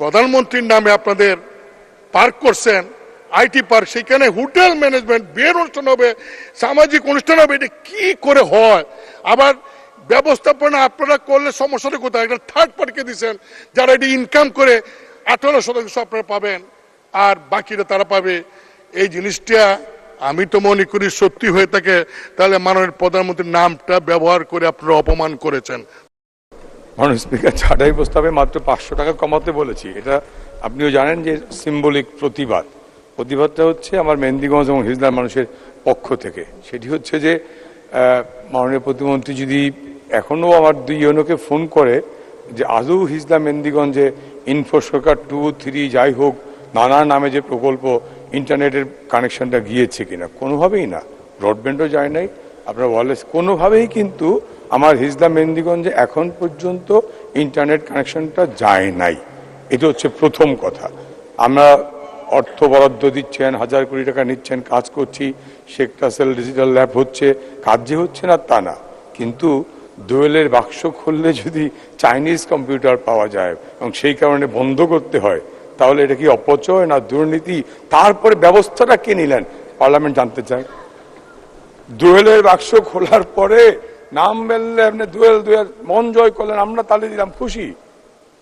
প্রধানমন্ত্রীর নামে আপনাদের পার্ক করছেন, আইটি পার্ক, সেখানে হোটেল ম্যানেজমেন্ট, বিয়ের অনুষ্ঠান হবে, সামাজিক অনুষ্ঠান হবে, এটা কি করে হয়? আবার ব্যবস্থাপনা আপনারা করলে সমস্যাটা কোথায়? একটা থার্ড পার্টিকে দিচ্ছেন, যারা এটি ইনকাম করে 18% আপনারা পাবেন আর বাকিটা তারা পাবে। এই জিনিসটা আমি তো মনে করি সত্যি হয়ে থাকে, তাহলে মাননীয় প্রধানমন্ত্রীর নামটা ব্যবহার করে আপনারা অপমান করেছেন। মাননীয় স্পিকার, ছাঁটাই প্রস্তাবে মাত্র 500 টাকা কমাতে বলেছি। এটা আপনিও জানেন যে সিম্বলিক প্রতিবাদটা হচ্ছে আমার মেহেন্দিগঞ্জ এবং হিজলার মানুষের পক্ষ থেকে। সেটি হচ্ছে যে মাননীয় প্রতিমন্ত্রী যদি এখনও আমার 2 ইউনোকে ফোন করে যে আদৌ হিজলা মেহেন্দিগঞ্জে ইনফো সরকার 2, 3 যাই হোক নানা নামে যে প্রকল্প ইন্টারনেটের কানেকশনটা গিয়েছে কিনা, কোনোভাবেই না। ব্রডব্যান্ডও যায় নাই, আপনার ওয়ারলেস কোনোভাবেই কিন্তু আমার হিজলা মেহেন্দিগঞ্জে এখন পর্যন্ত ইন্টারনেট কানেকশনটা যায় নাই। এটা হচ্ছে প্রথম কথা। আমরা অর্থ বরাদ্দ দিচ্ছেন, 1000 কোটি টাকা নিচ্ছেন, কাজ করছি, শেখ রাসেল ডিজিটাল ল্যাব হচ্ছে, কাজ যে হচ্ছে না তা না, কিন্তু দোয়েলের বাক্স খুললে যদি চাইনিজ কম্পিউটার পাওয়া যায় এবং সেই কারণে বন্ধ করতে হয়, তাহলে এটা কি অপচয় না দুর্নীতি? তারপরে ব্যবস্থাটা কে নিলেন পার্লামেন্ট জানতে চায়। দোয়েলের বাক্স খোলার পরে নাম বললে আপনি দোয়েল মন জয় করলেন, আমরা তালে দিলাম, খুশি।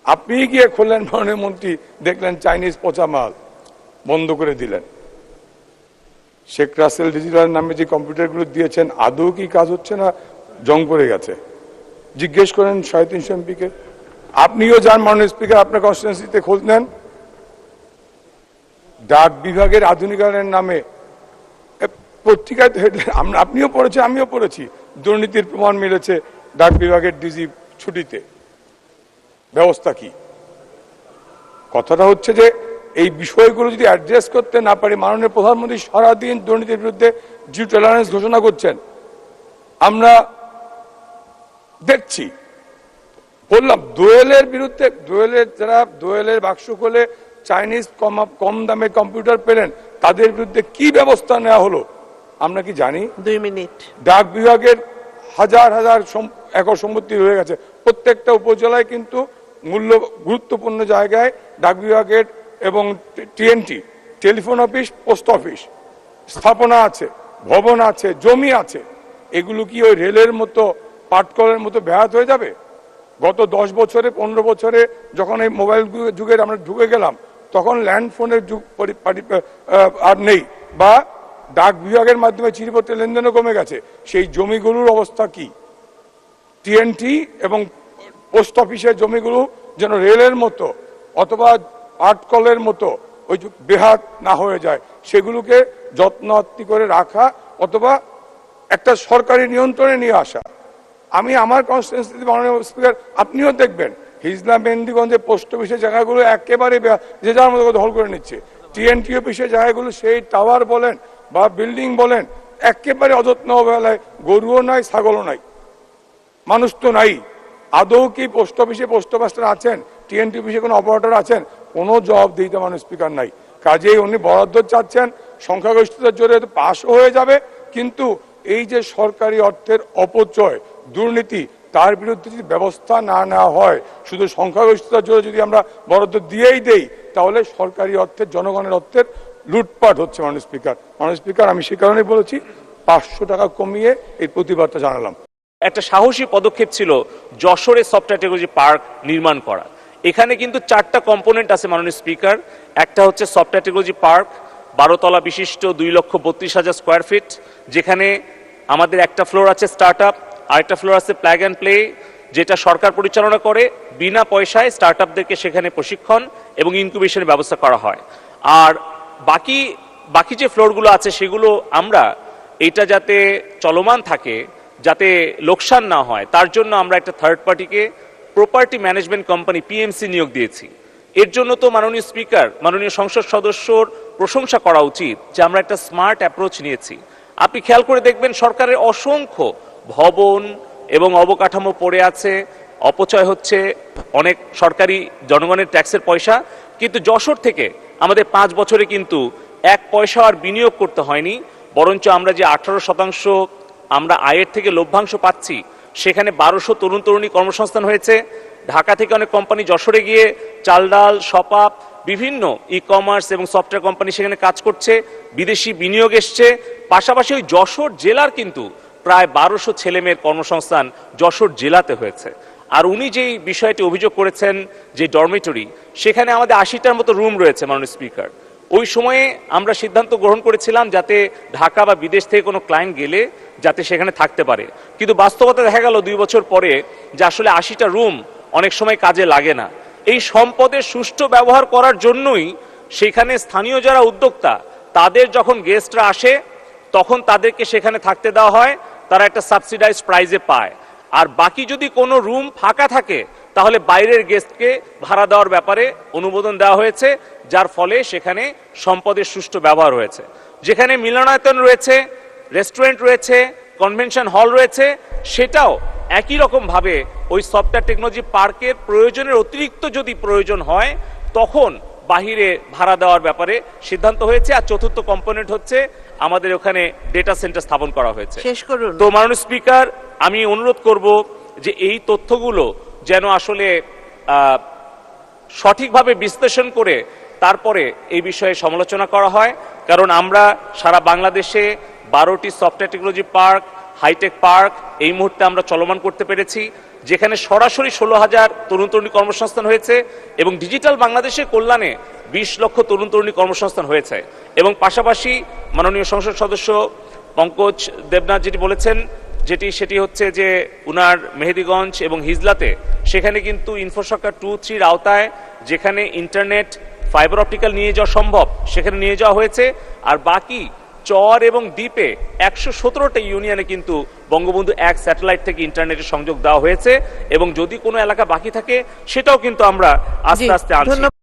আপনি গিয়ে খুললেন মাননীয় মন্ত্রী, দেখলেন চাইনিজ পচা মাল, বন্ধ করে দিলেন। শেখ রাসেল ডিজিটাল নামে যে কম্পিউটারগুলো দিয়েছেন আদৌ কি কাজ হচ্ছে না জং পড়ে গেছে? জিজ্ঞেস করেন 350 এমপিকে। আপনিও যান মাননীয় স্পিকার, আপনার কনস্টিটুয়েন্সিতে খোঁজ নেন। ডাক বিভাগের আধুনিকায়নের নামে পত্রিকায় আপনিও পড়েছেন, আমিও পড়েছি, দুর্নীতির প্রমাণ মিলেছে ডাক বিভাগের ডিজি ছুটিতে। ব্যবস্থা কি? কথাটা হচ্ছে যে এই বিষয়গুলো যদি অ্যাড্রেস করতে না পারি, মাননীয় প্রধানমন্ত্রী সারাদিন দুর্নীতির বিরুদ্ধে জিরো টলারেন্স ঘোষণা করছেন, আমরা দেখছি। বললাম দোয়েলের বিরুদ্ধে, যারা দোয়েলের বাক্স খোলে চাইনিজ কম দামে কম্পিউটার পেলেন, তাদের বিরুদ্ধে কি ব্যবস্থা নেওয়া হলো আমরা কি জানি? 2 মিনিট। ডাক বিভাগের হাজার হাজার একর সম্পত্তি রয়ে গেছে। প্রত্যেকটা উপজেলায় কিন্তু গুরুত্বপূর্ণ জায়গায় ডাক বিভাগের এবং TNT, telephone office, post office স্থাপনা আছে, ভবন আছে, জমি আছে। এগুলো কি ওই রেলের মতো, পাটকলের মতো ব্যাহত হয়ে যাবে? গত 10 বছরে 15 বছরে যখন এই মোবাইল যুগের আমরা ঢুকে গেলাম, তখন ল্যান্ড ফোনের যুগ আর নেই, বা ডাক বিভাগের মাধ্যমে চিঠিপত্রের লেনদেনও কমে গেছে। সেই জমিগুলোর অবস্থা কি? টিএনটি এবং পোস্ট অফিসের জমিগুলো যেন রেলের মতো অথবা পাটকলের মতো ওই বেহাত না হয়ে যায়, সেগুলোকে যত্নআত্তি করে রাখা অথবা একটা সরকারি নিয়ন্ত্রণে নিয়ে আসা। আমি আমার কনস্টিটুয়েন্সিতে মাননীয় স্পিকার, আপনিও দেখবেন হিজলা মেহেন্দিগঞ্জে পোস্ট অফিসের জায়গাগুলো একেবারে যে যার মতো দখল করে নিচ্ছে। টিএনটি অফিসের জায়গাগুলো, সেই টাওয়ার বলেন বা বিল্ডিং বলেন, একেবারে অযত্ন অবহেলায়, গরুও নাই, ছাগলও নাই, মানুষ তো নাই। আদৌ কি পোস্ট অফিসে পোস্ট মাস্টার আছেন? টিএনটি অফিসে কোনো অপারেটর আছেন? কোনো জবাবদিহিতা মাননীয় স্পিকার নাই। কাজেই উনি বরাদ্দ চাচ্ছেন, সংখ্যাগরিষ্ঠতার জোরে পাশও হয়ে যাবে, কিন্তু এই যে সরকারি অর্থের অপচয়, দুর্নীতি, তার বিরুদ্ধে যদি ব্যবস্থা না নেওয়া হয়, শুধু সংখ্যাগরিষ্ঠতার জোরে যদি আমরা বরাদ্দ দিয়েই দেই, তাহলে সরকারি অর্থের, জনগণের অর্থের লুটপাট হচ্ছে। মাননীয় স্পিকার, আমি সে কারণেই বলেছি 500 টাকা কমিয়ে এই প্রতিবাদটা জানালাম। একটা সাহসী পদক্ষেপ ছিল যশোরে সফটওয়্যার টেকনোলজি পার্ক নির্মাণ করা। এখানে কিন্তু 4টা কম্পোনেন্ট আছে মাননীয় স্পিকার। একটা হচ্ছে সফটওয়্যার টেকনোলজি পার্ক, 12 তলা বিশিষ্ট, 2,32,000 স্কোয়ার ফিট, যেখানে আমাদের একটা ফ্লোর আছে স্টার্ট আপ, আরেকটা ফ্লোর আছে প্লাগ অ্যান্ড প্লে, যেটা সরকার পরিচালনা করে, বিনা পয়সায় স্টার্ট আপদেরকে সেখানে প্রশিক্ষণ এবং ইনকিউবেশনের ব্যবস্থা করা হয়। আর বাকি যে ফ্লোরগুলো আছে সেগুলো আমরা এটা যাতে চলমান থাকে, যাতে লোকসান না হয়, তার জন্য আমরা একটা থার্ড পার্টিকে প্রপার্টি ম্যানেজমেন্ট কোম্পানি পিএমসি নিয়োগ দিয়েছি। এর জন্য তো মাননীয় স্পিকার, মাননীয় সংসদ সদস্যর প্রশংসা করা উচিত যে আমরা একটা স্মার্ট অ্যাপ্রোচ নিয়েছি। আপনি খেয়াল করে দেখবেন সরকারের অসংখ্য ভবন এবং অবকাঠামো পড়ে আছে, অপচয় হচ্ছে অনেক সরকারি জনগণের ট্যাক্সের পয়সা, কিন্তু যশোর থেকে আমাদের 5 বছরে কিন্তু 1 পয়সা আর বিনিয়োগ করতে হয়নি, বরঞ্চ আমরা যে 18% আমরা আয়ের থেকে লভ্যাংশ পাচ্ছি, সেখানে 1200 তরুণ তরুণী কর্মসংস্থান হয়েছে, ঢাকা থেকে অনেক কোম্পানি যশোরে গিয়ে চাল ডাল শপাপ বিভিন্ন ই কমার্স এবং সফটওয়্যার কোম্পানি সেখানে কাজ করছে, বিদেশি বিনিয়োগ এসছে। পাশাপাশি ওই যশোর জেলার কিন্তু প্রায় 1200 ছেলেমেয়ের কর্মসংস্থান যশোর জেলাতে হয়েছে। আর উনি যেই বিষয়টি অভিযোগ করেছেন যে ডরমিটরি, সেখানে আমাদের 80টার মতো রুম রয়েছে মাননীয় স্পিকার। ওই সময়ে আমরা সিদ্ধান্ত গ্রহণ করেছিলাম যাতে ঢাকা বা বিদেশ থেকে কোনো ক্লায়েন্ট গেলে যাতে সেখানে থাকতে পারে, কিন্তু বাস্তবতা দেখা গেল 2 বছর পরে যে আসলে 80টা রুম অনেক সময় কাজে লাগে না। এই সম্পদের সুষ্ঠু ব্যবহার করার জন্যই সেখানে স্থানীয় যারা উদ্যোক্তা তাদের যখন গেস্টরা আসে তখন তাদেরকে সেখানে থাকতে দেওয়া হয়, তারা একটা সাবসিডাইজ প্রাইজে পায়। আর বাকি যদি কোনো রুম ফাঁকা থাকে তাহলে বাইরের গেস্টকে ভাড়া দেওয়ার ব্যাপারে অনুমোদন দেওয়া হয়েছে, যার ফলে সেখানে সম্পদের সুষ্ঠু ব্যবহার হয়েছে। যেখানে মিলনায়তন রয়েছে, রেস্টুরেন্ট রয়েছে, কনভেনশন হল রয়েছে, সেটাও একই রকম ভাবে ওই সফটওয়্যার টেকনোলজি পার্কের প্রয়োজনের অতিরিক্ত যদি প্রয়োজন হয় তখন বাহিরে ভাড়া দেওয়ার ব্যাপারে সিদ্ধান্ত হয়েছে। আর চতুর্থ কম্পোনেন্ট হচ্ছে আমাদের ওখানে ডেটা সেন্টার স্থাপন করা হয়েছে। শেষ করুন। তো মাননীয় স্পিকার, আমি অনুরোধ করব যে এই তথ্যগুলো যেন আসলে সঠিকভাবে বিশ্লেষণ করে তারপরে এই বিষয়ে সমালোচনা করা হয়, কারণ আমরা সারা বাংলাদেশে 12টি software technology park, high tech park এই মুহূর্তে আমরা চলমান করতে পেরেছি, যেখানে সরাসরি 16,000 তরুণ তরুণী কর্মসংস্থান হয়েছে এবং ডিজিটাল বাংলাদেশের কল্যাণে 20 লক্ষ তরুণ তরুণী কর্মসংস্থান হয়েছে। এবং পাশাপাশি মাননীয় সংসদ সদস্য পঙ্কজ দেবনাথ যেটি বলেছেন সেটি হচ্ছে যে উনার মেহেদিগঞ্জ এবং হিজলাতে সেখানে কিন্তু ইনফ্রাস্ট্রাকচার 2-3 আওতায় যেখানে ইন্টারনেট ফাইবার অপটিক্যাল নিয়ে যাওয়া সম্ভব সেখানে নিয়ে যাওয়া হয়েছে। আর বাকি চর এবং দ্বীপে 117টা ইউনিয়নে কিন্তু বঙ্গবন্ধু 1 স্যাটেলাইট থেকে ইন্টারনেটের সংযোগ দেওয়া হয়েছে এবং যদি কোনো এলাকা বাকি থাকে সেটাও কিন্তু আমরা আস্তে আস্তে আনছি।